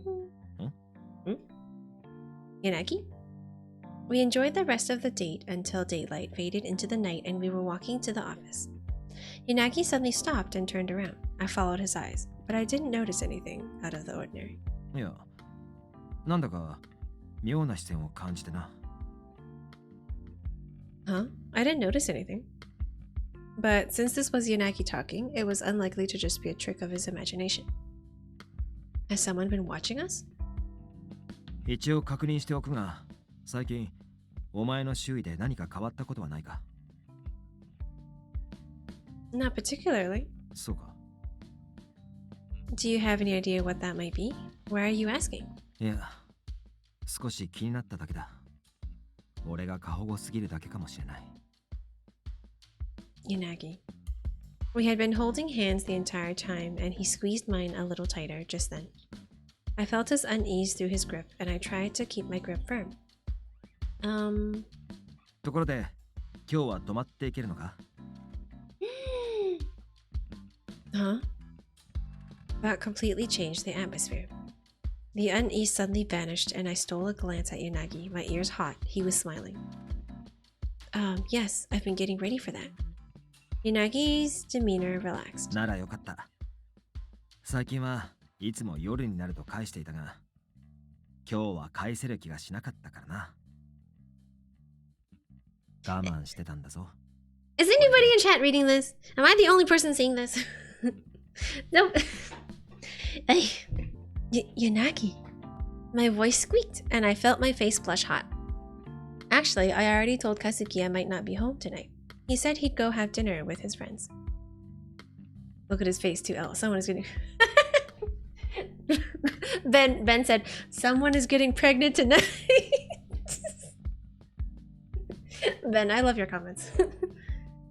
Hmm? Yanagi? We enjoyed the rest of the date until daylight faded into the night and we were walking to the office. Yanagi suddenly stopped and turned around. I followed his eyes, but I didn't notice anything out of the ordinary. いや、なんだか妙な視線を感じてな。Huh? I didn't notice anything. But since this was Yanagi talking, it was unlikely to just be a trick of his imagination. Has someone been watching us? 一応確認しておくが、最近お前の周囲で何か変わったことはないか？ Not particularly. そうか。Do you have any idea what that might be? Why are you asking? いや、少し気になっただけだ。俺が過保護すぎるだけかもしれない。Yanagi. We had been holding hands the entire time, and he squeezed mine a little tighter just then. I felt his unease through his grip, and I tried to keep my grip firm. ところで、今日は泊まっていけるのか？ Huh? That completely changed the atmosphere. The unease suddenly vanished, and I stole a glance at Yanagi, my ears hot. He was smiling. Yes, I've been getting ready for that. Yanagi's demeanor relaxed. ならよかった。最近はいつも夜になると返していたが、今日は返せる気がしなかったからな。我慢してたんだぞ。Is anybody in chat reading this? Am I the only person seeing this? Nope. Hey, Yanagi. My voice squeaked, and I felt my face blush hot. Actually, I already told Kazuki I might not be home tonight. He said he'd go have dinner with his friends. Look at his face too. Oh, someone is getting... Ben said, someone is getting pregnant tonight. Ben, I love your comments.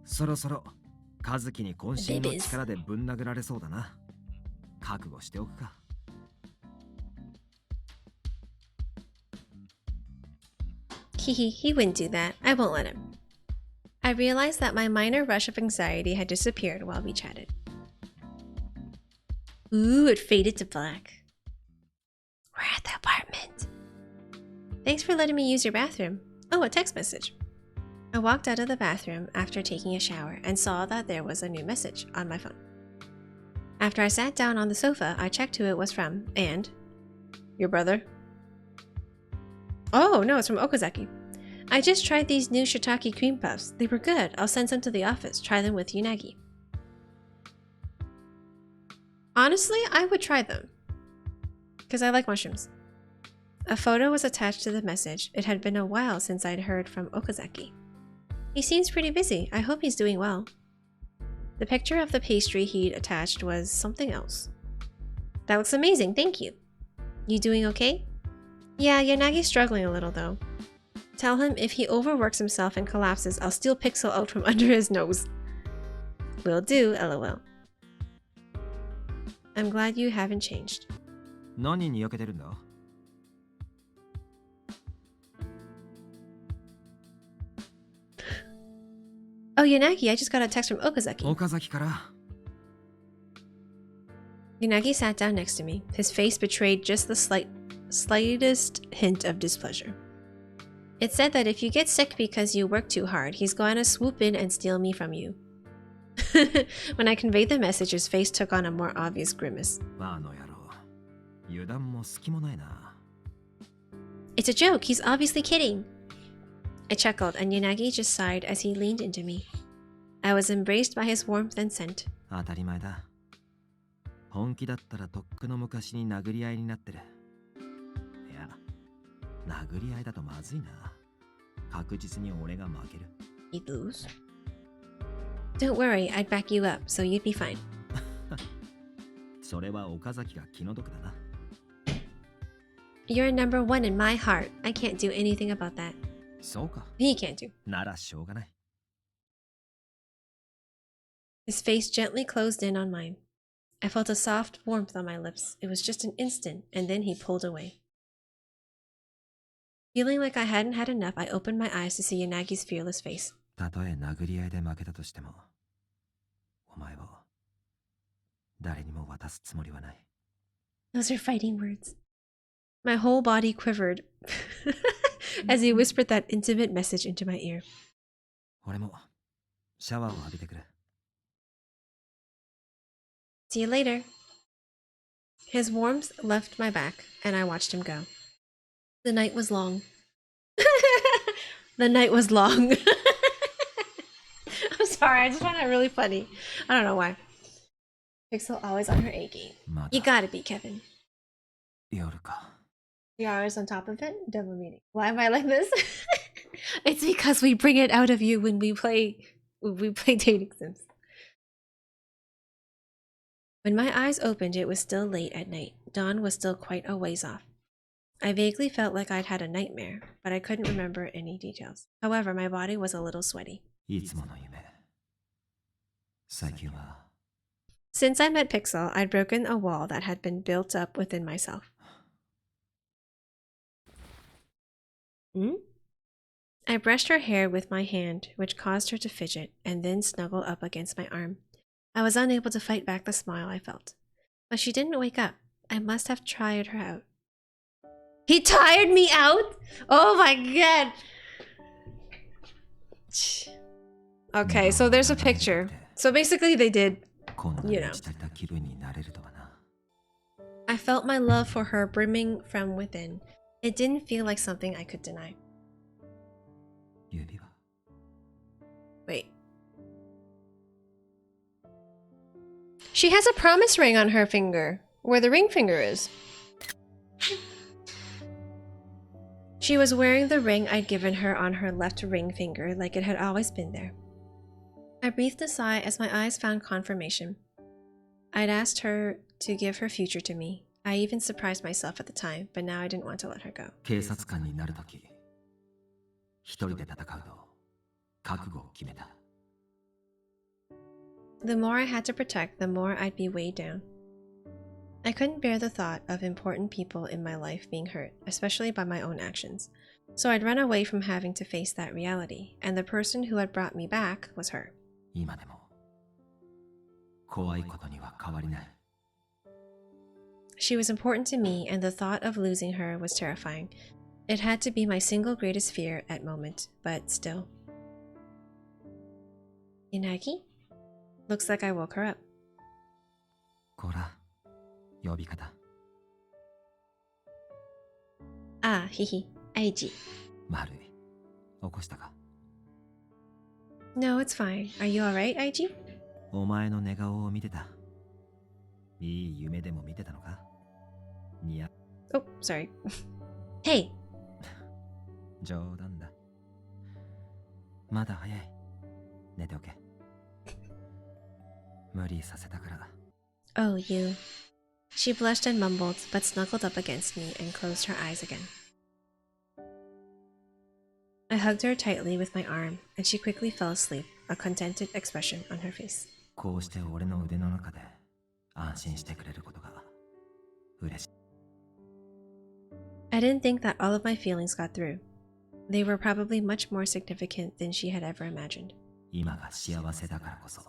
そろそろ和樹に渾身の力でぶん殴られそうだな。覚悟しておくか。He wouldn't do that. I won't let him. I realized that my minor rush of anxiety had disappeared while we chatted. Ooh, it faded to black. We're at the apartment. Thanks for letting me use your bathroom. Oh, a text message. I walked out of the bathroom after taking a shower and saw that there was a new message on my phone. After I sat down on the sofa, I checked who it was from and... Your brother? Oh, no, it's from Okazaki. I just tried these new shiitake cream puffs. They were good. I'll send some to the office. Try them with Yanagi. Honestly, I would try them. Because I like mushrooms. A photo was attached to the message. It had been a while since I'd heard from Okazaki. He seems pretty busy. I hope he's doing well. The picture of the pastry he'd attached was something else. That looks amazing. Thank you. You doing okay? Yeah, Yanagi's struggling a little though. Tell him if he overworks himself and collapses, I'll steal Pixel out from under his nose. Will do, lol. I'm glad you haven't changed. 何にやけてるんだ? Oh, Yanagi, I just got a text from Okazaki. Okazaki から? Yanagi sat down next to me. His face betrayed just the slightest hint of displeasure. It said that if you get sick because you work too hard, he's going to swoop in and steal me from you. When I conveyed the message, his face took on a more obvious grimace. It's a joke. He's obviously kidding. I chuckled, and Yanagi just sighed as he leaned into me. I was embraced by his warmth and scent. 当たり前だ。本気だったらとっくの昔に殴り合いになってる。いや、殴り合いだとまずいな。確実に俺が負ける。You'd lose? Don't worry, I'd back you up, so you'd be fine. それは岡崎が気の毒だな。You're number one in my heart. I can't do anything about that. そうか。He can't do. ならしょうがない。His face gently closed in on mine. I felt a soft warmth on my lips. It was just an instant, and then he pulled away. Feeling like I hadn't had enough, I opened my eyes to see Yanagi's fearless face. たとえ殴り合いで負けたとしても、お前を誰にも渡すつもりはない。Those are fighting words. My whole body quivered as he whispered that intimate message into my ear. 俺もシャワーを浴びてくる。 See you later. His warmth left my back, and I watched him go. The night was long. The night was long. I'm sorry, I just found that really funny. I don't know why. Pixel always on her A game. You gotta be, Kevin. 夜か。 You're always on top of it? Double meaning. Why am I like this? It's because we bring it out of you when we play dating sims. When my eyes opened, it was still late at night. Dawn was still quite a ways off. I vaguely felt like I'd had a nightmare, but I couldn't remember any details. However, my body was a little sweaty. いつもの夢。最近は。 Since I met Pixel, I'd broken a wall that had been built up within myself. I brushed her hair with my hand, which caused her to fidget, and then snuggle up against my arm. I was unable to fight back the smile I felt. But she didn't wake up. I must have tired her out. He tired me out? Oh my god! Okay, so there's a picture. So basically they did, you know. I felt my love for her brimming from within. It didn't feel like something I could deny. Wait. She has a promise ring on her finger, where the ring finger is. She was wearing the ring I'd given her on her left ring finger, like it had always been there. I breathed a sigh as my eyes found confirmation. I'd asked her to give her future to me. I even surprised myself at the time, but now I didn't want to let her go. 警察官になるとき、一人で戦うと覚悟を決めた。 The more I had to protect, the more I'd be weighed down. I couldn't bear the thought of important people in my life being hurt, especially by my own actions. So I'd run away from having to face that reality, and the person who had brought me back was her. 今でも怖いことには変わりない。 She was important to me, and the thought of losing her was terrifying. It had to be my single greatest fear at moment, but still. Yanagi? Looks like I woke her up. こら、呼び方。Ah, hihi, Aiji. 丸い。起こしたか。 No, it's fine. Are you alright, Aiji? お前の寝顔を見てた。いい夢でも見てたのか。 Oh, sorry. Hey! 冗談だ。まだ早い。寝ておけ。無理させたから。 Oh, you. She blushed and mumbled, but snuggled up against me and closed her eyes again. I hugged her tightly with my arm, and she quickly fell asleep, a contented expression on her face. こうして俺の腕の中で安心してくれることが嬉しい。 I didn't think that all of my feelings got through. They were probably much more significant than she had ever imagined. 今が幸せだからこそ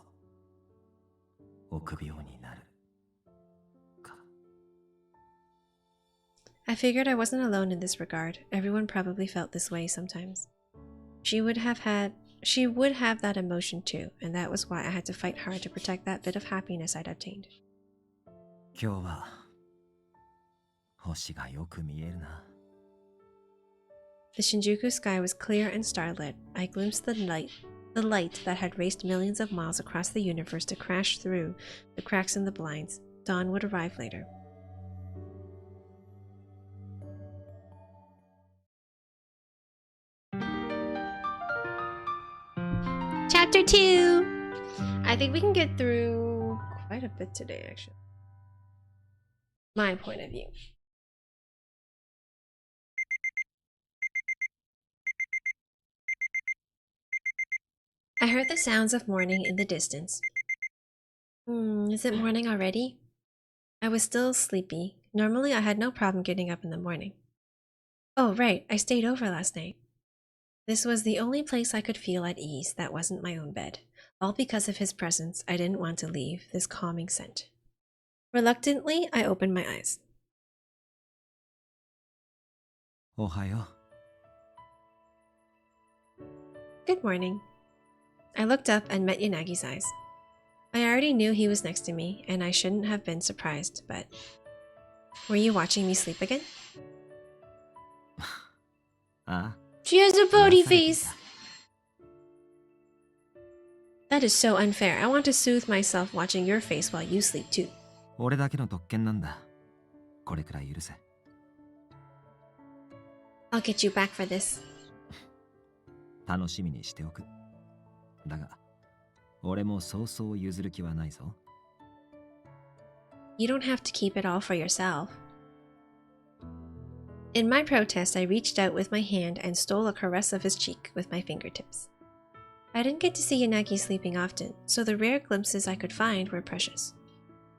臆病になるか。 I figured I wasn't alone in this regard. Everyone probably felt this way sometimes. She would have that emotion too, and that was why I had to fight hard to protect that bit of happiness I'd obtained. 今日は星がよく見えるな。 The Shinjuku sky was clear and starlit. I glimpsed the light that had raced millions of miles across the universe to crash through the cracks in the blinds. Dawn would arrive later. Chapter 2! I think we can get through quite a bit today, actually. My point of view. I heard the sounds of morning in the distance. Is it morning already? I was still sleepy. Normally, I had no problem getting up in the morning. Oh, right, I stayed over last night. This was the only place I could feel at ease that wasn't my own bed. All because of his presence, I didn't want to leave this calming scent. Reluctantly, I opened my eyes. おはよ Good morning. I looked up and met Yanagi's eyes. I already knew he was next to me, and I shouldn't have been surprised, but... Were you watching me sleep again? う。ああ、 She has a 癒 body されていた face! That is so unfair. I want to soothe myself watching your face while you sleep too. 俺だけの特権なんだ。これくらい許せ。 I'll get you back for this. 楽しみにしておく。だが、俺もそうそう譲る気はないぞ。 You don't have to keep it all for yourself. In my protest, I reached out with my hand and stole a caress of his cheek with my fingertips. I didn't get to see Yanagi sleeping often, so the rare glimpses I could find were precious.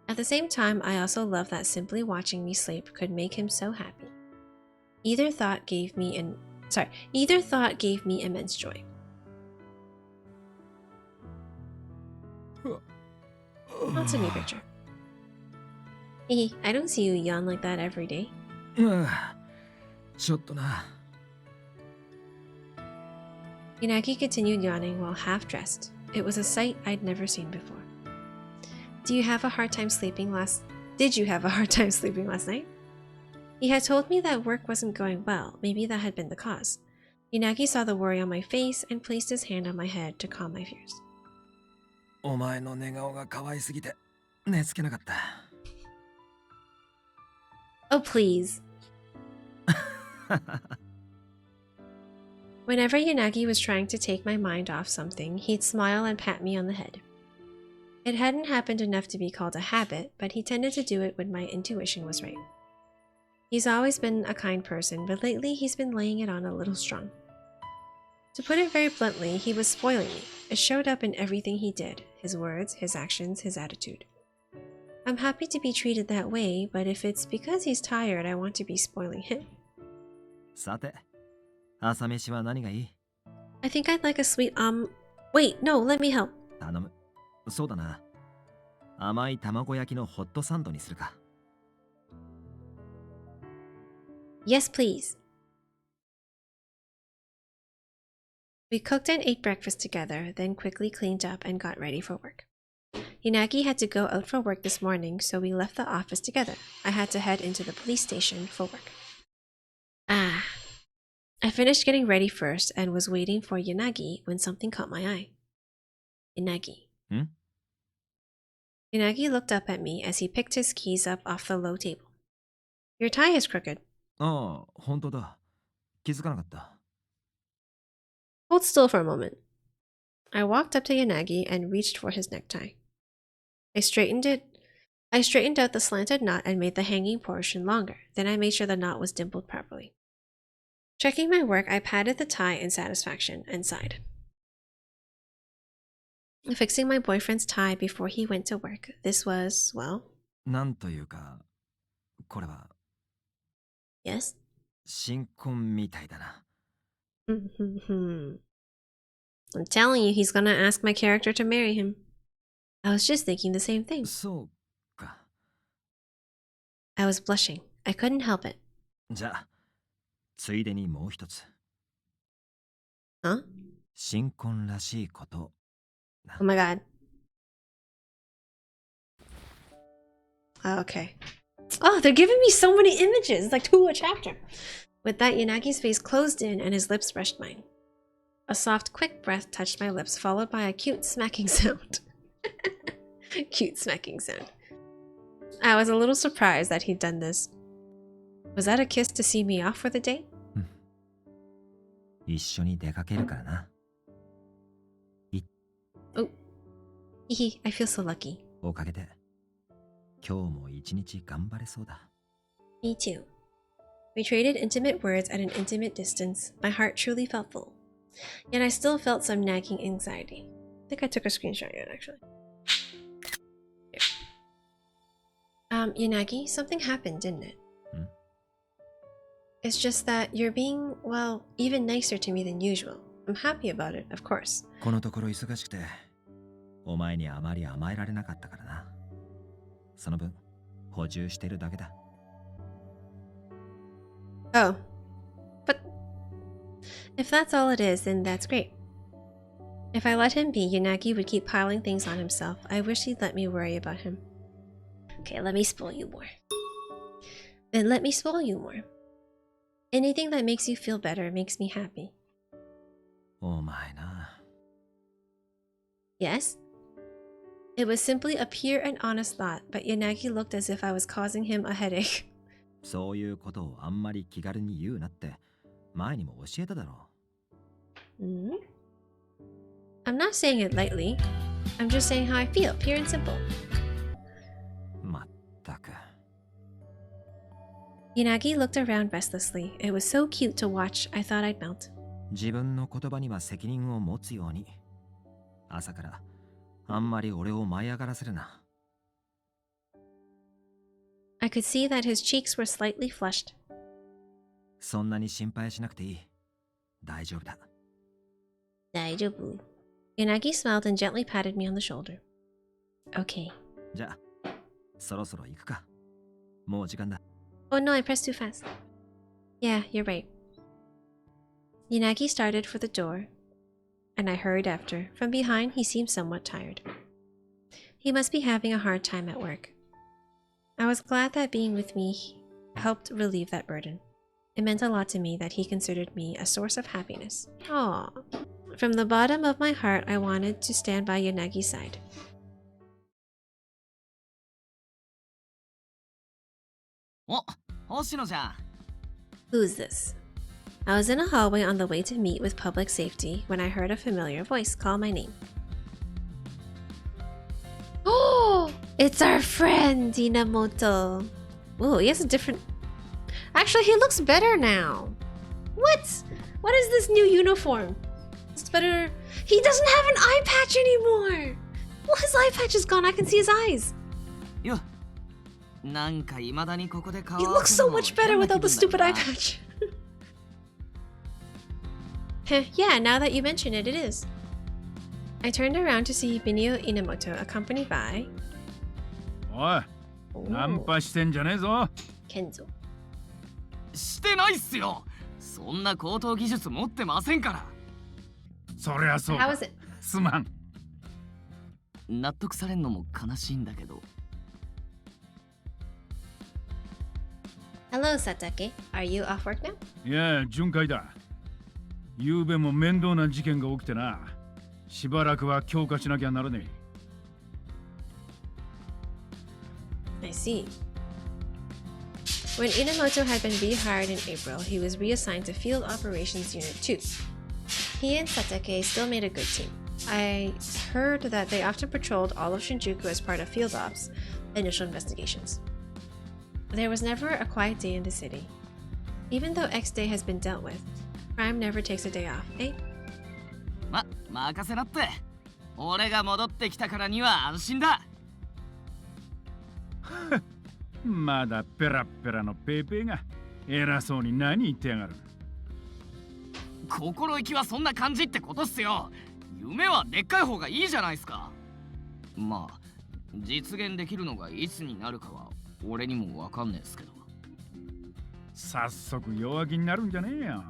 At the same time, I also loved that simply watching me sleep could make him so happy. Either thought gave me immense joy. That's a new picture. Hehe, I don't see you yawn like that every day. ちょっとな。 Yanagi continued yawning while half dressed. It was a sight I'd never seen before. Did you have a hard time sleeping last night? He had told me that work wasn't going well. Maybe that had been the cause. Yanagi saw the worry on my face and placed his hand on my head to calm my fears. お前の寝顔が可愛すぎて寝つけなかった。 Oh, please. Whenever Yanagi was trying to take my mind off something, he'd smile and pat me on the head. It hadn't happened enough to be called a habit, but he tended to do it when my intuition was right. He's always been a kind person, but lately he's been laying it on a little strong. To put it very bluntly, he was spoiling me. It showed up in everything he did, his words, his actions, his attitude. I'm happy to be treated that way, but if it's because he's tired, I want to be spoiling him. さて、朝飯は何がいい？ I think I'd like a sweet Wait, no, let me help. 頼む。そうだな。甘い卵焼きのホットサンドにするか。 Yes, please. We cooked and ate breakfast together, then quickly cleaned up and got ready for work. Yanagi had to go out for work this morning, so we left the office together. I had to head into the police station for work. I finished getting ready first and was waiting for Yanagi when something caught my eye. Yanagi. Hmm? Yanagi looked up at me as he picked his keys up off the low table. Your tie is crooked. ああ、本当だ。気づかなかった。 Hold still for a moment. I walked up to Yanagi and reached for his necktie. I straightened out the slanted knot and made the hanging portion longer. Then I made sure the knot was dimpled properly. Checking my work, I patted the tie in satisfaction and sighed. Fixing my boyfriend's tie before he went to work, this was, well... なんというか、これは Yes? 新婚みたいだな。 I'm telling you, he's gonna ask my character to marry him. I was just thinking the same thing. そうか。 I was blushing. I couldn't help it. じゃあ、ついでにもう一つ。 Huh? 新婚らしいこと。 Oh my god. Okay. Oh, they're giving me so many images. It's like 2 a chapter. With that, Yanagi's face closed in and his lips brushed mine. A soft, quick breath touched my lips, followed by a cute smacking sound. Cute smacking sound. I was a little surprised that he'd done this. Was that a kiss to see me off for the day? 一緒に出かけるからな。 Oh. Hehe, I feel so lucky. おかげで、今日も一日頑張れそうだ。 Me too. We traded intimate words at an intimate distance. My heart truly felt full. Yet I still felt some nagging anxiety. I think I took a screenshot of it, actually. Here. Yanagi, something happened, didn't it? Hmm? It's just that you're being, well, even nicer to me than usual. I'm happy about it, of course. このところ忙しくて、お前にあまり甘えられなかったからな。その分、補充してるだけだ。Oh. If that's all it is, then that's great. If I let him be, Yanagi would keep piling things on himself. I wish he'd let me worry about him. Okay, let me spoil you more. Then let me spoil you more. Anything that makes you feel better makes me happy. Oh my na. Yes? It was simply a pure and honest thought, but Yanagi looked as if I was causing him a headache. そういうことをあんまり気軽に言うなって前にも教えただろう。I'm not saying it lightly. I'm just saying how I feel, pure and simple. まったく。Yanagi looked around restlessly. It was so cute to watch, I thought I'd melt. 自分の言葉には責任を持つように。朝からあんまり俺を舞い上がらせるな。I could see that his cheeks were slightly flushed. そんなに心配しなくていい。大丈夫だ。大丈夫。Yanagi smiled and gently patted me on the shoulder. Okay. じゃあ、そろそろ行くか。もう時間だ。Oh no, I pressed too fast. Yeah, you're right. Yanagi started for the door, and I hurried after. From behind, he seemed somewhat tired. He must be having a hard time at work. I was glad that being with me helped relieve that burden. It meant a lot to me that he considered me a source of happiness. Aww. From the bottom of my heart, I wanted to stand by Yanagi's side. Oh, Hoshino-chan. Who's this? I was in a hallway on the way to meet with public safety when I heard a familiar voice call my name. Oh, it's our friend Inamoto. Oh, he has a different... Actually, he looks better now. What? What is this new uniform? It's better... He doesn't have an eye patch anymore. Well, his eye patch is gone. I can see his eyes. Yo. He looks so much better without the stupid eye patch. Yeah, now that you mention it, it is. I turned around to see Minio Inamoto accompanied by... Oh, ナンパしてんじゃねえぞ。 Kenzo. してないっすよ。そんな高等技術持ってませんから。そりゃそうだ。 How is it? すまん。納得されんのも悲しいんだけど。Hello, Satake. Are you off work now? いや、巡回だ。昨べも面倒な事件が起きてな。しばらくは強化しなきゃならねえ。 I see. When Inamoto had been rehired in April, he was reassigned to Field Operations Unit 2. He and Satake still made a good team. I heard that they often patrolled all of Shinjuku as part of Field Ops initial investigations. There was never a quiet day in the city. Even though X Day has been dealt with, crime never takes a day off, eh? 任せなって。俺が戻ってきたからには安心だ。まだペラペラのペーペーが偉そうに何言ってやがる。心意気はそんな感じってことっすよ。夢はでっかい方がいいじゃないですか。まあ実現できるのがいつになるかは俺にもわかんねえっすけど。早速弱気になるんじゃねえよ。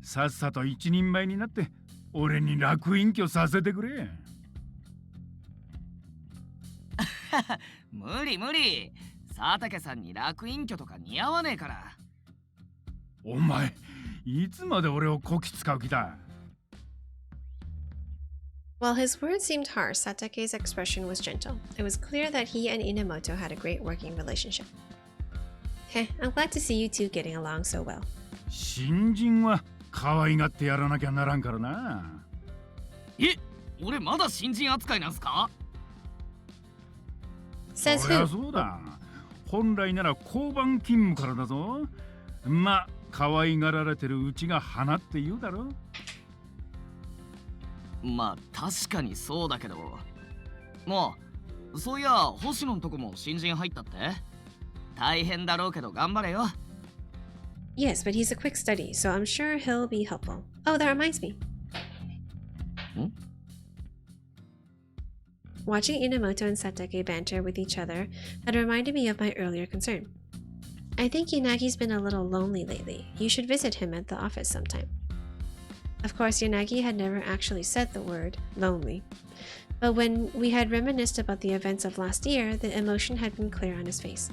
さっさと一人前になって俺に楽隠居させてくれ。無理無理。佐竹さんに楽隠居とか似合わねえから。お前いつまで俺をこき使う気だ。 While his words seemed harsh, Satake's expression was gentle. It was clear that he and Inamoto had a great working relationship. Heh, I'm glad to see you two getting along so well. 新人は可愛がってやらなきゃならんからな。え、俺まだ新人扱いなんすか？ Says そりゃ who? そうだ。本来なら交番勤務からだぞ。まあ可愛がられてるうちが花って言うだろ。まあ確かにそうだけど。もうそういや星野んとこも新人入ったって？大変だろうけど頑張れよ。 Yes, but he's a quick study, so I'm sure he'll be helpful. Oh, that reminds me. Watching Inamoto and Satake banter with each other had reminded me of my earlier concern. I think Yanagi's been a little lonely lately. You should visit him at the office sometime. Of course, Yanagi had never actually said the word lonely. But when we had reminisced about the events of last year, the emotion had been clear on his face.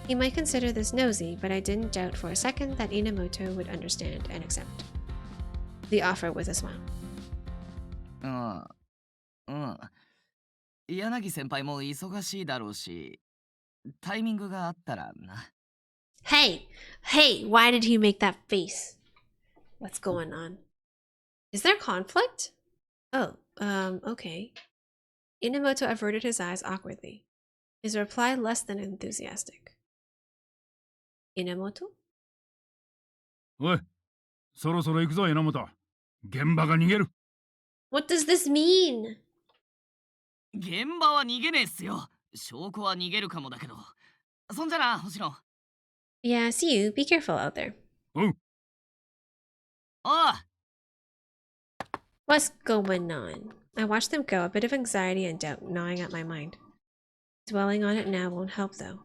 He might consider this nosy, but I didn't doubt for a second that Inamoto would understand and accept the offer with a smile. うん。柳先輩も忙しいだろうし、タイミングがあったらな。Hey! Hey! Why did he make that face? What's going on? Is there conflict? Oh, okay. Inamoto averted his eyes awkwardly, his reply less than enthusiastic. Inamoto? おい、そろそろ行くぞ、榎本。現場が逃げる。What does this mean? 現場は逃げねえっすよ。証拠は逃げるかもだけど。そんじゃな、星野。Yeah, see you. Be careful out there. おう。ああ。 What's going on? I watched them go, a bit of anxiety and doubt gnawing at my mind. Dwelling on it now won't help, though.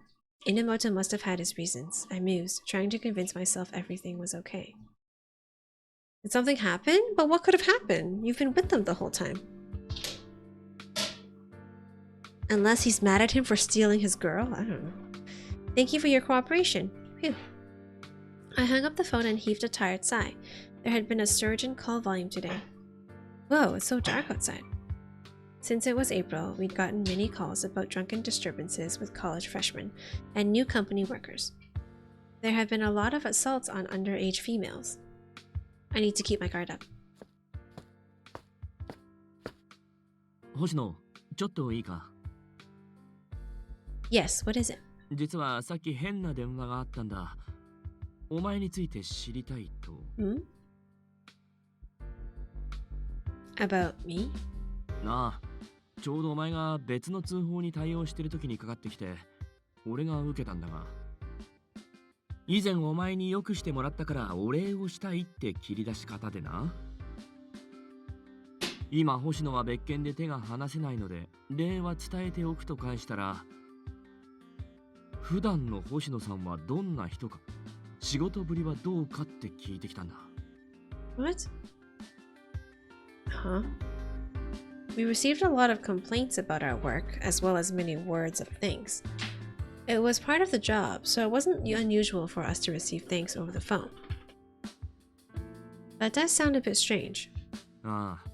Inamoto must have had his reasons, I mused, trying to convince myself everything was okay. Did something happen? But what could have happened? You've been with them the whole time. Unless he's mad at him for stealing his girl? I don't know. Thank you for your cooperation. Phew. I hung up the phone and heaved a tired sigh. There had been a surge in call volume today. Whoa, it's so dark outside. Since it was April, we'd gotten many calls about drunken disturbances with college freshmen and new company workers. There have been a lot of assaults on underage females. I need to keep my guard up. 星野、ちょっといいか？ Yes, what is it? 実はさっき変な電話があったんだ。お前について知りたいと。Hmm? About me? なあ、ちょうどお前が別の通報に対応してる時にかかってきて、俺が受けたんだが。以前お前によくしてもらったからお礼をしたいって切り出し方でな。今星野は別件で手が離せないので礼は伝えておくと返したら、普段の星野さんはどんな人か、仕事ぶりはどうかって聞いてきたんだ。 What? Huh? We received a lot of complaints about our work, as well as many words of thanks. It was part of the job, so it wasn't unusual for us to receive thanks over the phone. That does sound a bit strange. ああ、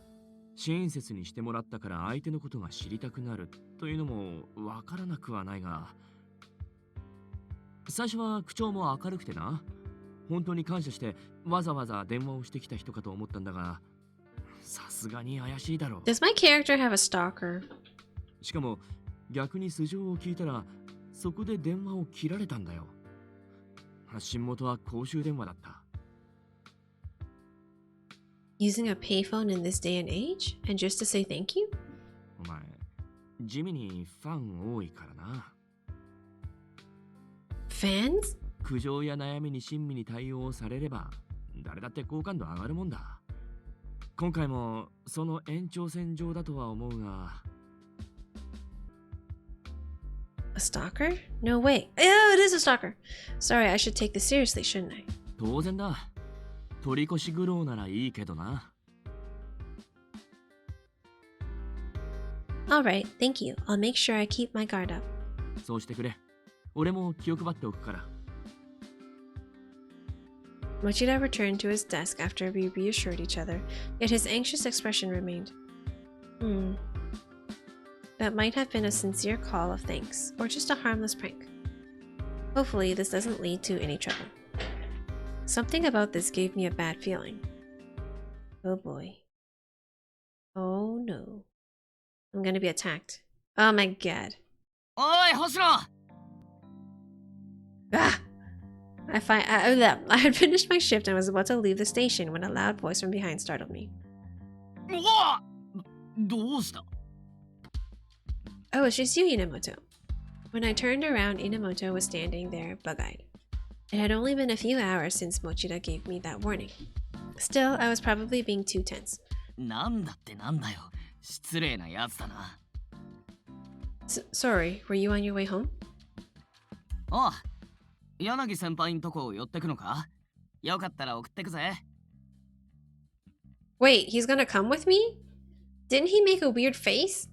親切にしてもらったから相手のことが知りたくなるというのもわからなくはないが、最初は口調も明るくてな、本当に感謝してわざわざ電話をしてきた人かと思ったんだが、さすがに怪しいだろう。 Does my character have a stalker? しかも逆に素性を聞いたらそこで電話を切られたんだよ。発信元は公衆電話だった。 Using a payphone in this day and age? And just to say thank you? お前地味にファン多いからな。 Fans? 苦情や悩みに親身に対応されれば誰だって好感度上がるもんだ。今回もその延長線上だとは思うが。 A stalker? No way. Oh, it is a stalker. Sorry, I should take this seriously, shouldn't I? 当然だ。取り越し苦労ならいいけどな。 Alright, thank you. I'll make sure I keep my guard up. そうしてくれ。俺も気を配っておくから。 Mochida returned to his desk after we reassured each other, yet his anxious expression remained. That might have been a sincere call of thanks, or just a harmless prank. Hopefully, this doesn't lead to any trouble. Something about this gave me a bad feeling. Oh boy. Oh no. I'm gonna be attacked. Oh my god. おい、星野。 Ah! I had finished my shift and was about to leave the station when a loud voice from behind startled me. うわ！どうした？ Oh, it's just you, Inamoto. When I turned around, Inamoto was standing there, bug-eyed. It had only been a few hours since Mochida gave me that warning. Still, I was probably being too tense. なんだってなんだよ。失礼なやつだな。Sorry, were you on your way home? ああ、柳先輩んとこ寄ってくのか？よかったら送ってくぜ。Wait, he's gonna come with me? Didn't he make a weird face?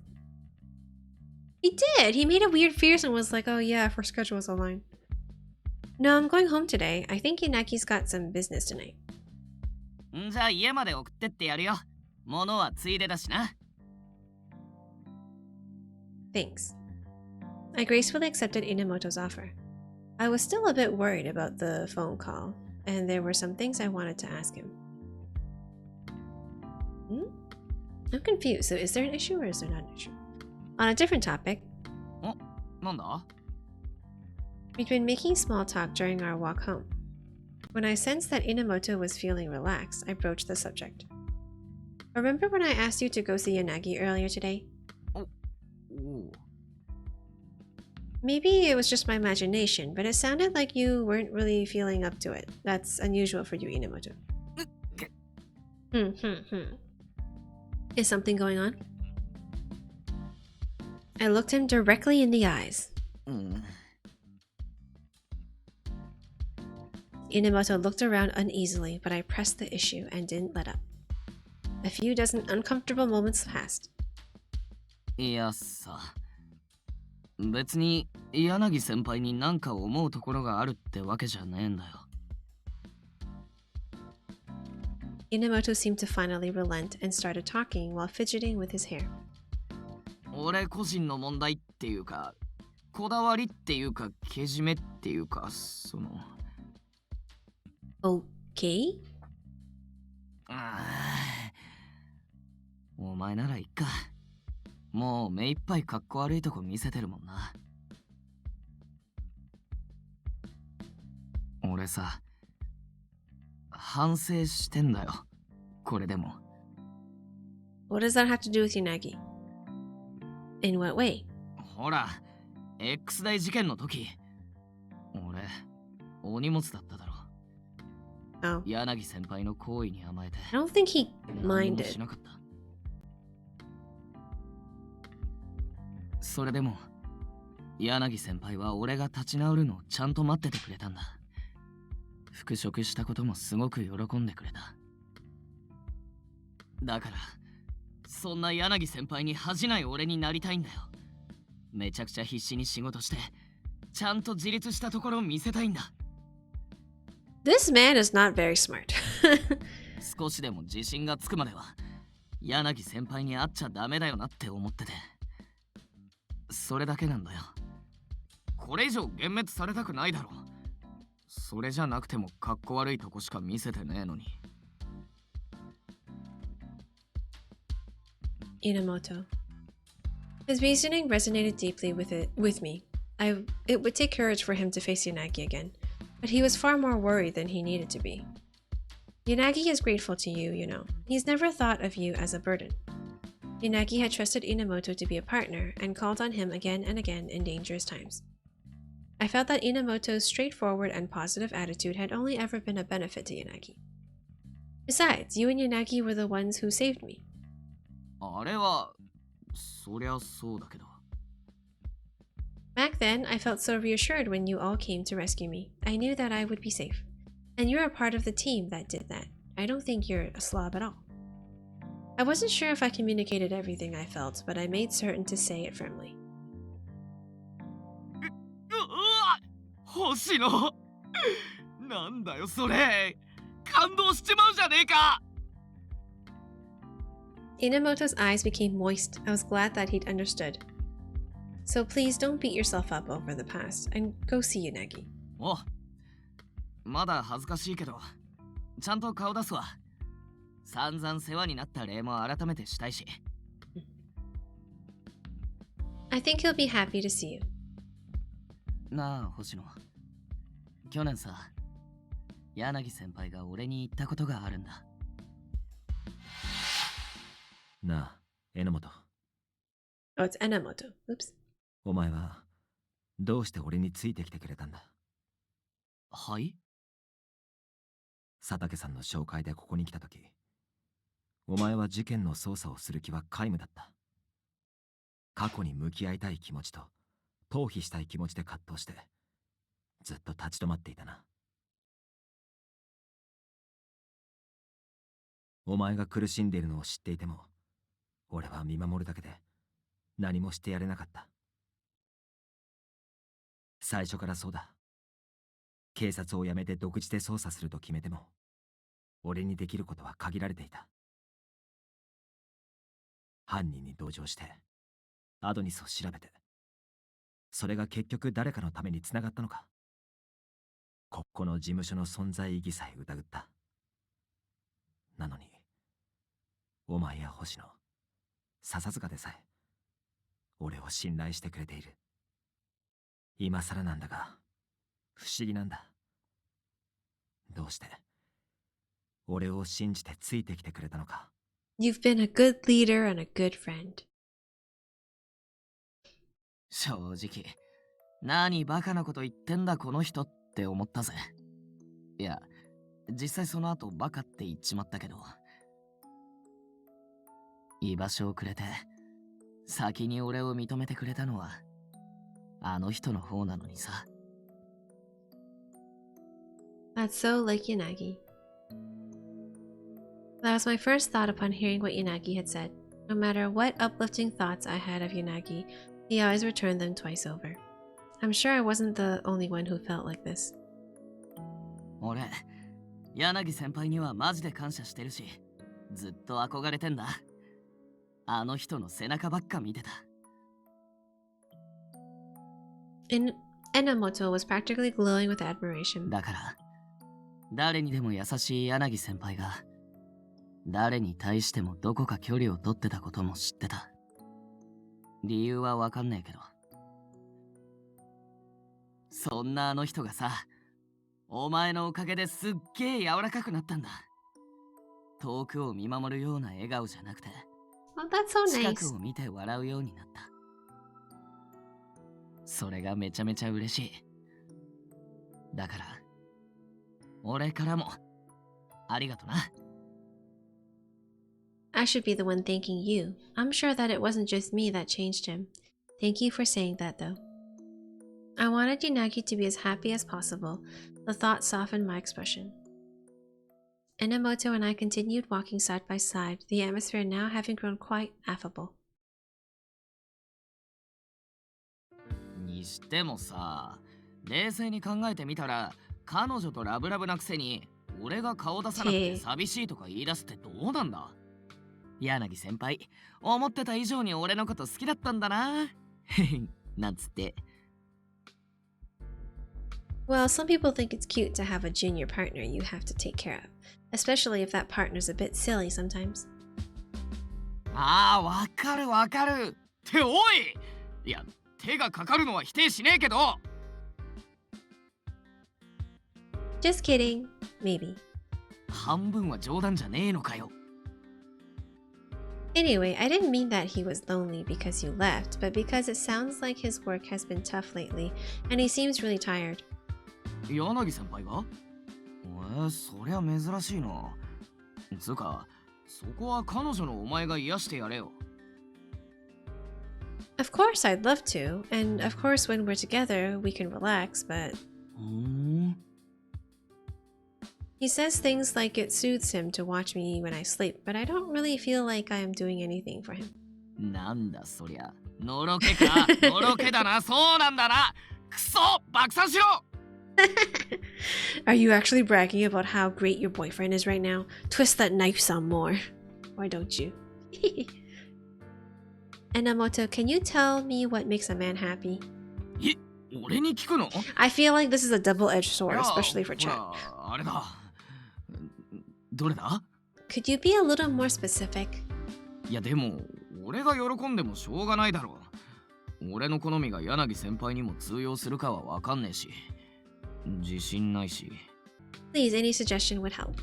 He did! He made a weird face and was like, oh yeah, if our schedules align. No, I'm going home today. I think Yanagi's got some business tonight. じゃあ家まで送ってってやるよ。物はついでだしな。Thanks. I gracefully accepted Inamoto's offer. I was still a bit worried about the phone call, and there were some things I wanted to ask him. I'm confused. So is there an issue or is there not an issue? On a different topic, なんだ we'd been making small talk during our walk home. When I sensed that Inamoto was feeling relaxed, I broached the subject. Remember when I asked you to go see Yanagi earlier today? Oh. Maybe it was just my imagination, but it sounded like you weren't really feeling up to it. That's unusual for you, Inamoto. Is something going on? I looked him directly in the eyes. Inamoto looked around uneasily, but I pressed the issue and didn't let up. A few dozen uncomfortable moments passed. いやさ、別に柳先輩に何か思うところがあるってわけじゃねえんだよ。Inamoto seemed to finally relent and started talking while fidgeting with his hair. 俺個人の問題っていうか、こだわりっていうか、けじめっていうか、その。Okay? お前ならいっか。もう目いっぱいかっこ悪いとこ見せてるもんな。俺さ、反省してんだよ。これでも。What does that have to do with Yanagi? In what way? ほら、X 大事件の時、俺、お荷物だっただろ。Oh. 柳先輩の行為に甘えて。I don't think he 何も minded. しなかった。それでも、柳先輩は俺が立ち直るのをちゃんと待っててくれたんだ。復職したこともすごく喜んでくれた。だから、そんな柳先輩に恥じない俺になりたいんだよ。めちゃくちゃ必死に仕事して、ちゃんと自立したところを見せたいんだ。This man is not very smart. 少しでも自信がつくまでは、柳先輩に会っちゃダメだよなって思ってて。それだけなんだよ。これ以上幻滅されたくないだろ。それじゃなくてもかっこ悪いとこしか見せてねえのに。Inamoto. His reasoning resonated deeply with me. It would take courage for him to face Yanagi again, but he was far more worried than he needed to be. Yanagi is grateful to you, you know. He's never thought of you as a burden. Yanagi had trusted Inamoto to be a partner and called on him again and again in dangerous times. I felt that Inamoto's straightforward and positive attitude had only ever been a benefit to Yanagi. Besides, you and Yanagi were the ones who saved me. あれは、そりゃそうだけど。Back then, I felt so reassured when you all came to rescue me. I knew that I would be safe. And you're a part of the team that did that. I don't think you're a slob at all. I wasn't sure if I communicated everything I felt, but I made certain to say it firmly. 星野なんだよそれ感動しちまうじゃねえか Inamoto's eyes became moist. I was glad that he'd understood. So please don't beat yourself up over the past and go see Yanagi. おまだ恥ずかしいけどちゃんと顔出すわ散々世話になった礼も改めてしたいし I think he'll be happy to see you. なあ星野去年さ柳先輩が俺に言ったことがあるんだなあ、榎本。 Oh, it's Enamoto. Oops. お前はどうして俺についてきてくれたんだはい佐竹さんの紹介でここに来たとき、お前は事件の捜査をする気は皆無だった。過去に向き合いたい気持ちと逃避したい気持ちで葛藤してずっと立ち止まっていたな。お前が苦しんでいるのを知っていても、俺は見守るだけで何もしてやれなかった。最初からそうだ。警察を辞めて独自で捜査すると決めても、俺にできることは限られていた。犯人に同情してアドニスを調べて、それが結局誰かのために繋がったのか。ここの事務所の存在意義さえ疑った。なのにお前や星野、笹塚でさえ俺を信頼してくれている。今更なんだが不思議なんだ。どうして俺を信じてついてきてくれたのか。 You've been a good leader and a good friend. 正直、何バカなこと言ってんだこの人って思ったぜ。いや、実際その後バカって言っちまったけど、居場所をくれて先に俺を認めてくれたのはあの人の方なのにさ。That's so like Yanagi. That was my first thought upon hearing what Yanagi had said. No matter what uplifting thoughts I had of Yanagi, he always returned them twice over. I'm sure I wasn't the only one who felt like this. 俺、柳先輩にはマジで感謝してるし、ずっと憧れてんだ。あの人の背中ばっか見てた。Enomoto was practically glowing with admiration. だから、誰にでも優しい柳先輩が、誰に対してもどこか距離を取ってたことも知ってた。理由はわかんねえけど。そんなあの人がさ、お前のおかげですっげえ柔らかくなったんだ。遠くを見守るような笑顔じゃなくて、Oh, that's so 近 nice. くを見て笑うようになった。それがめちゃめちゃ嬉しい。だから、俺からもありがとな。I should be the one thanking you. I'm sure that it wasn't just me that changed him. Thank you for saying that, though. I wanted Yanagi to be as happy as possible. The thought softened my expression. Enomoto and I continued walking side by side, the atmosphere now having grown quite affable. にしてもさ、冷静に考えてみたら、彼女とラブラブなくせに、俺が顔出さなくて寂しいとか言い出すってどうなんだ。柳先輩、思ってた以上に俺のこと好きだったんだな。なんつって。Well, some people think it's cute to have a junior partner you have to take care of, especially if that partner's a bit silly sometimes. ああ、わかるわかる。っておい！いや、手がかかるのは否定しねえけど。Just kidding, maybe. 半分は冗談じゃねえのかよ。Anyway, I didn't mean that he was lonely because you left, but because it sounds like his work has been tough lately, and he seems really tired. 柳先輩が？そりゃ珍しいな。つうか、そこは彼女のお前が癒してやれよ。Of course, I'd love to, and of course, when we're together, we can relax, but... He says things like it soothes him to watch me when I sleep, but I don't really feel like I am doing anything for him. なんだそりゃ。のろけか。のろけだな。そうなんだな。くそ！爆散しろ！ Are you actually bragging about how great your boyfriend is right now? Twist that knife some more. Why don't you? Enomoto, can you tell me what makes a man happy? 俺に聞くの？ I feel like this is a double-edged sword, especially for chat. あれだ。どれだ？ Could you be a little more specific? いやでも、俺が喜んでもしょうがないだろう。俺の好みが柳先輩にも通用するかはわかんねえし、自信ないし。Please, any suggestion would help.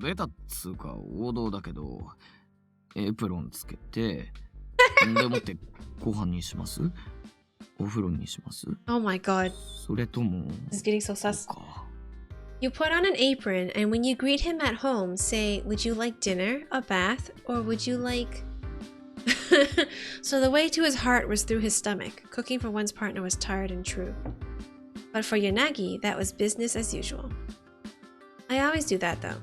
ベタっつうか王道だけど、エプロンつけて、でもってご飯にします？お風呂にします？ Oh my god. それとも、 This is getting so sus. そうか。You put on an apron, and when you greet him at home, say, would you like dinner, a bath, or would you like... So the way to his heart was through his stomach. Cooking for one's partner was tired and true. But for Yanagi, that was business as usual. I always do that though.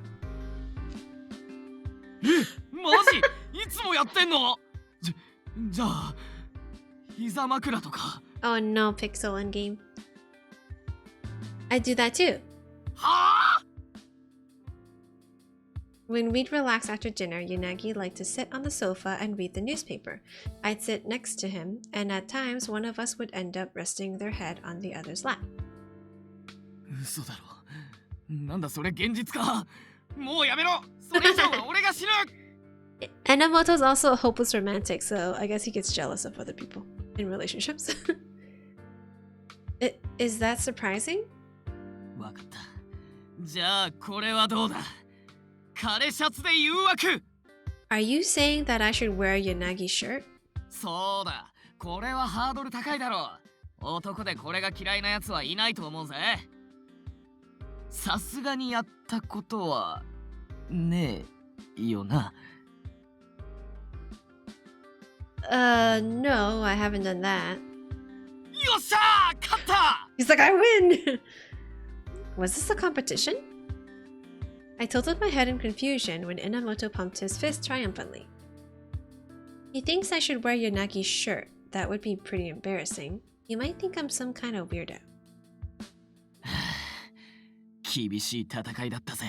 マジいつもやってんの？じゃあ膝枕とか。 Oh no, Pixel in game. I do that too. はあ？ When we'd relax after dinner, Yanagi liked to sit on the sofa and read the newspaper. I'd sit next to him, and at times one of us would end up resting their head on the other's lap. 嘘だろ。なんだそれ現実か。もうやめろ。それ以上は俺が死ぬ。Enomoto's also a hopeless romantic, so I guess he gets jealous of other people in relationships. Is that surprising? わかった。じゃあこれはどうだ。彼シャツで誘惑。 Are you saying that I should wear Yanagi's shirt? そうだ。これはハードル高いだろう。男でこれが嫌いなやつはいないと思うぜ。さすがにやったことはねえよな。No, I haven't done that. よっしゃー勝った。 He's like, I win! Was this a competition? I tilted my head in confusion when Inamoto pumped his fist triumphantly. He thinks I should wear Yanagi's shirt. That would be pretty embarrassing. You might think I'm some kind of weirdo. 厳しい戦いだったぜ。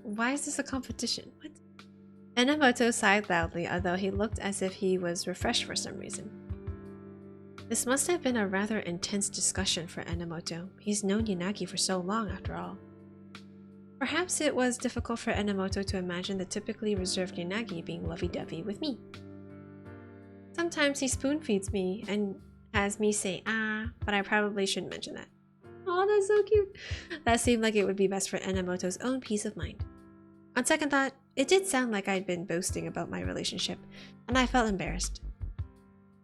Why is this a competition? What? Inamoto sighed loudly, although he looked as if he was refreshed for some reason. This must have been a rather intense discussion for Inamoto. He's known Yanagi for so long, after all. Perhaps it was difficult for Inamoto to imagine the typically reserved Yanagi being lovey-dovey with me. Sometimes he spoon-feeds me and has me say ah, but I probably shouldn't mention that. Oh, that's so cute. That seemed like it would be best for Inamoto's own peace of mind. On second thought, it did sound like I'd been boasting about my relationship, and I felt embarrassed.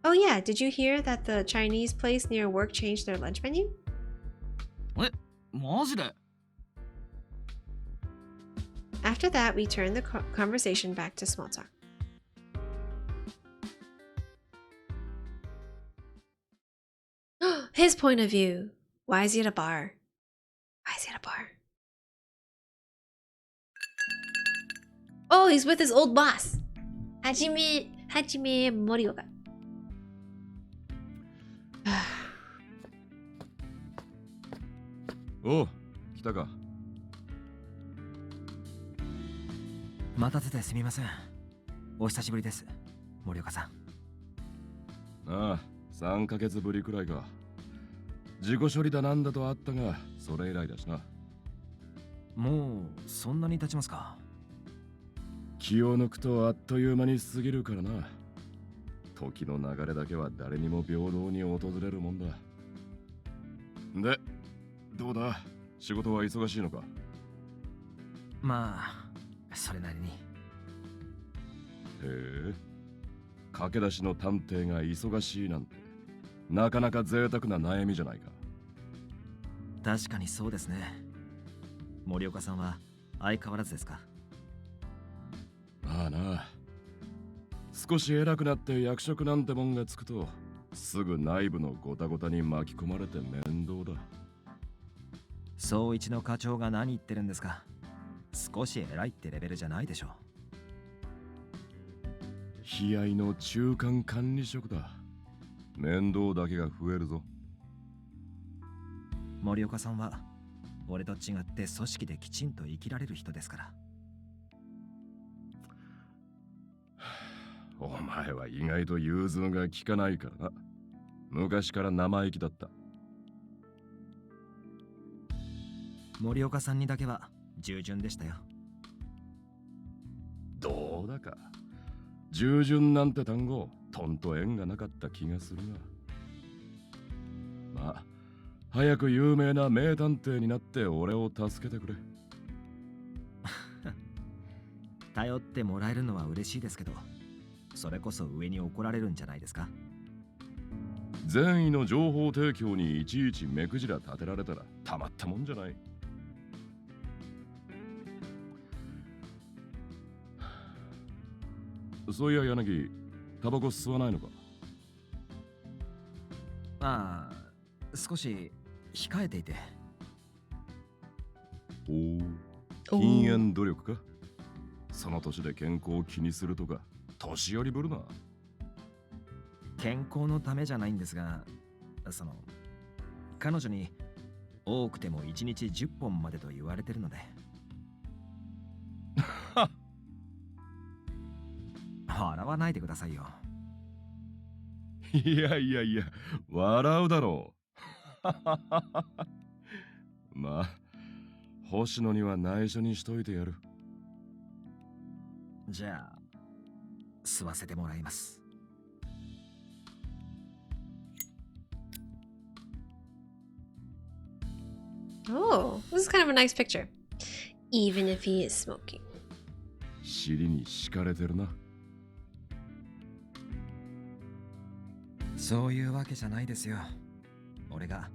Oh yeah, did you hear that the Chinese place near work changed their lunch menu? え、マジで？ After that, we turned the conversation back to small talk. His point of view. Why is he at a bar? Why is he at a bar? Oh, he's with his old boss. Hajime Morioka. おう、来たか。待たせてすみません。お久しぶりです、森岡さん。ああ、3ヶ月ぶりくらいか。自己処理だなんだとあったが、それ以来だしな。もうそんなに経ちますか。気を抜くとあっという間に過ぎるからな。時の流れだけは誰にも平等に訪れるもんだ。で、どうだ、仕事は忙しいのか。まあそれなりに。へえ、駆け出しの探偵が忙しいなんてなかなか贅沢な悩みじゃないか。確かにそうですね。森岡さんは相変わらずですか。まあな、少し偉くなって役職なんてもんがつくとすぐ内部のゴタゴタに巻き込まれて面倒だ。総一の課長が何言ってるんですか。少し偉いってレベルじゃないでしょ。悲哀の中間管理職だ。面倒だけが増えるぞ。森岡さんは俺と違って組織できちんと生きられる人ですから。お前は意外と融通が利かないからな。昔から生意気だった。森岡さんにだけは従順でしたよ。どうだか、従順なんて単語とんと縁がなかった気がするが。まあ早く有名な名探偵になって俺を助けてくれ。頼ってもらえるのは嬉しいですけど、それこそ上に怒られるんじゃないですか。善意の情報提供にいちいち目くじら立てられたらたまったもんじゃない。そういや柳、タバコ吸わないのか。ああ、少し控えていて。おお、禁煙努力か？その年で健康を気にするとか、年寄りぶるな。健康のためじゃないんですが、彼女に多くても1日10本までと言われてるので。笑わないでくださいよ。いやいやいや、笑うだろう。まあ、星野には内緒にしといてやる。じゃあ、吸わせてもらいます。Oh, this is kind of a nice picture. Even if he is smoking. 尻に敷かれてるな。そういうわけじゃないですよ。俺が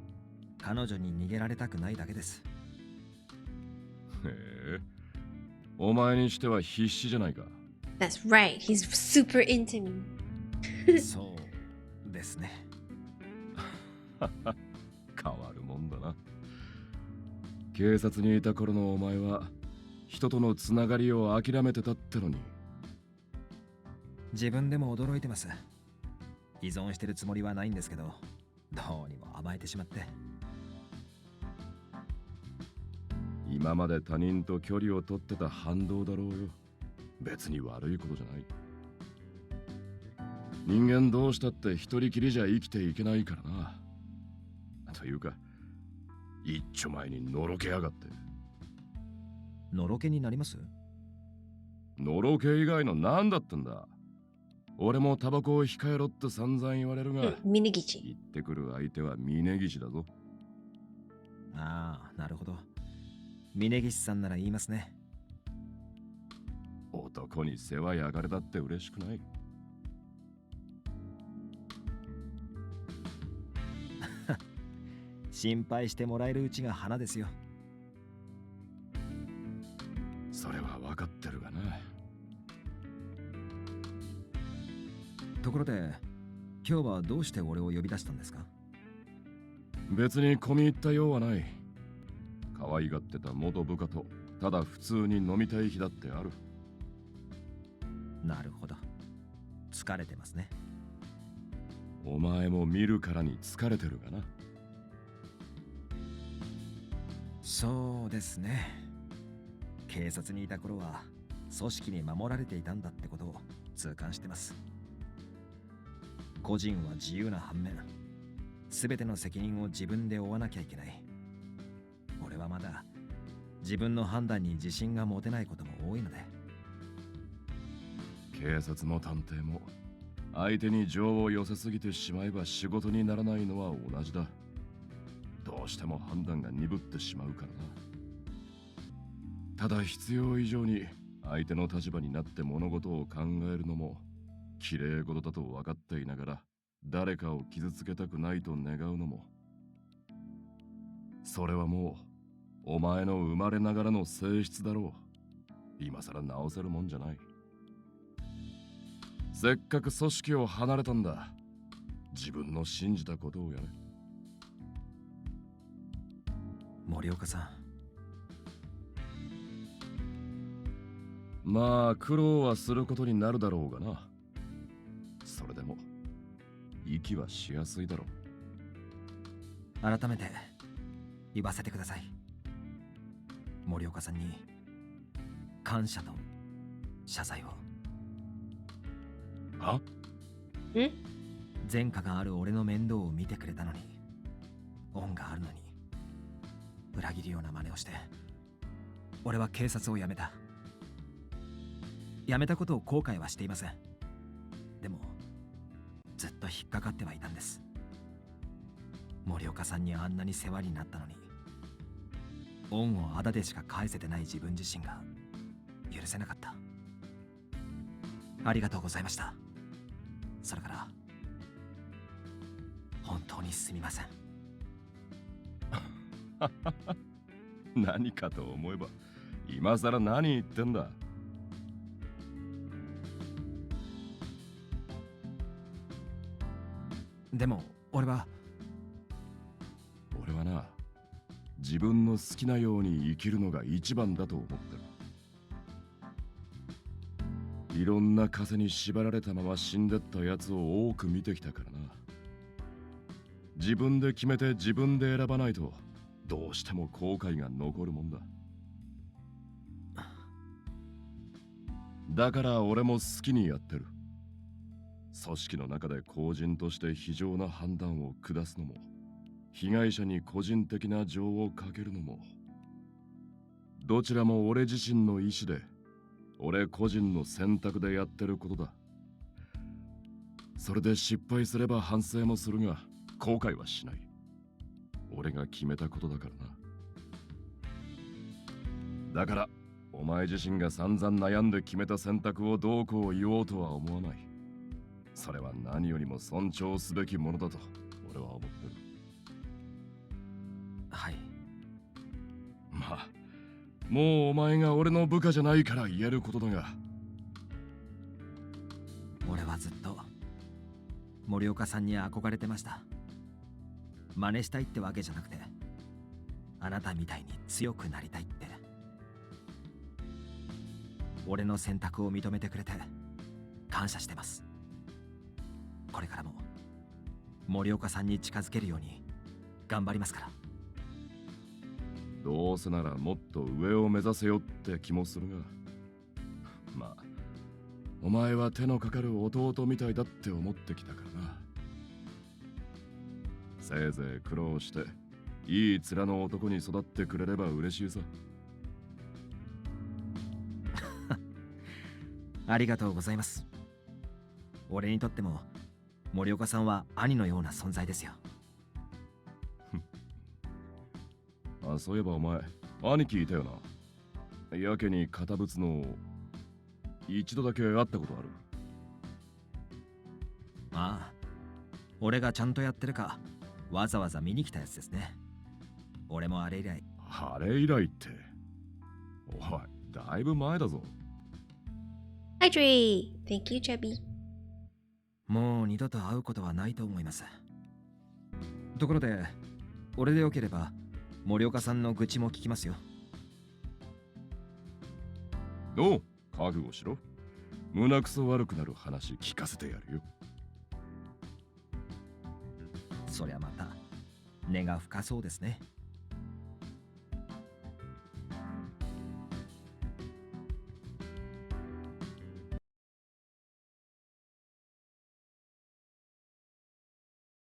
彼女に逃げられたくないだけです。へえ。お前にしては必死じゃないか。That's right. He's super into me. そうですね。変わるもんだな。警察にいた頃のお前は人とのつながりを諦めてたってのに。自分でも驚いてます。依存してるつもりはないんですけど、どうにも甘えてしまって。今まで他人と距離を取ってた反動だろうよ。別に悪いことじゃない。人間どうしたって一人きりじゃ生きていけないからな。というか、一丁前にのろけやがって。のろけになります？のろけ以外の何だってんだ。俺もタバコを控えろって散々言われるが、峯岸。言ってくる相手は峯岸だぞ。ああ、なるほど。峯岸さんなら言いますね。男に世話焼かれたって嬉しくない。心配してもらえるうちが花ですよ。それは分かってるがな。ところで、今日はどうして俺を呼び出したんですか？別に込み入ったようはない。可愛がってた元部下とただ普通に飲みたい日だってある。なるほど。疲れてますね。お前も見るからに疲れてるがな。そうですね。警察にいた頃は組織に守られていたんだってことを痛感してます。個人は自由な反面、全ての責任を自分で負わなきゃいけない。俺はまだ自分の判断に自信が持てないことも多いので。警察も探偵も相手に情を寄せすぎてしまえば仕事にならないのは同じだ。どうしても判断が鈍ってしまうからな。ただ必要以上に相手の立場になって物事を考えるのも綺麗事だと分かっていながら、誰かを傷つけたくないと願うのも、それはもうお前の生まれながらの性質だろう。今さら直せるもんじゃない。せっかく組織を離れたんだ。自分の信じたことをやれ。森岡さん。まあ苦労はすることになるだろうがな。それでも息はしやすいだろ改めて言わせてください。森岡さんに感謝と謝罪を。は？前科がある俺の面倒を見てくれたのに、恩があるのに裏切るような真似をして、俺は警察を辞めた。辞めたことを後悔はしていません。でもずっと引っかかってはいたんです。森岡さんにあんなに世話になったのに、恩をあだでしか返せてない自分自身が許せなかった。ありがとうございました。それから本当にすみません。何かと思えば今さら何言ってんだ。でも俺はな、自分の好きなように生きるのが一番だと思ってる。いろんな風に縛られたまま死んでったやつを多く見てきたからな。自分で決めて自分で選ばないとどうしても後悔が残るもんだ。だから俺も好きにやってる。組織の中で公人として非常な判断を下すのも、被害者に個人的な情をかけるのも、どちらも俺自身の意志で、俺個人の選択でやってることだ。それで失敗すれば反省もするが、後悔はしない。俺が決めたことだからな。だから、お前自身が散々悩んで決めた選択をどうこう言おうとは思わない。それは何よりも尊重すべきものだと俺は思ってる。はい。まあ、もうお前が俺の部下じゃないから言えることだが。俺はずっと森岡さんに憧れてました。真似したいってわけじゃなくて、あなたみたいに強くなりたいって。俺の選択を認めてくれて感謝してます。これからも森岡さんに近づけるように頑張りますから。どうせならもっと上を目指せよって気もするが、まあお前は手のかかる弟みたいだって思ってきたからな。せいぜい苦労していい面の男に育ってくれれば嬉しいさ。ありがとうございます。俺にとっても森岡さんは兄のような存在ですよ。あ、そういえばお前、兄貴いたよな。やけに堅物の一度だけ会ったことある。ああ、俺がちゃんとやってるかわざわざ見に来たやつですね。俺もあれ以来。あれ以来って、おい、だいぶ前だぞ。Hydrate! Thank you, Chubby. もう二度と会うことはないと思います。ところで、俺でよければ森岡さんの愚痴も聞きますよ。どう？覚悟しろ。胸くそ悪くなる話聞かせてやるよ。そりゃまた根が深そうですね。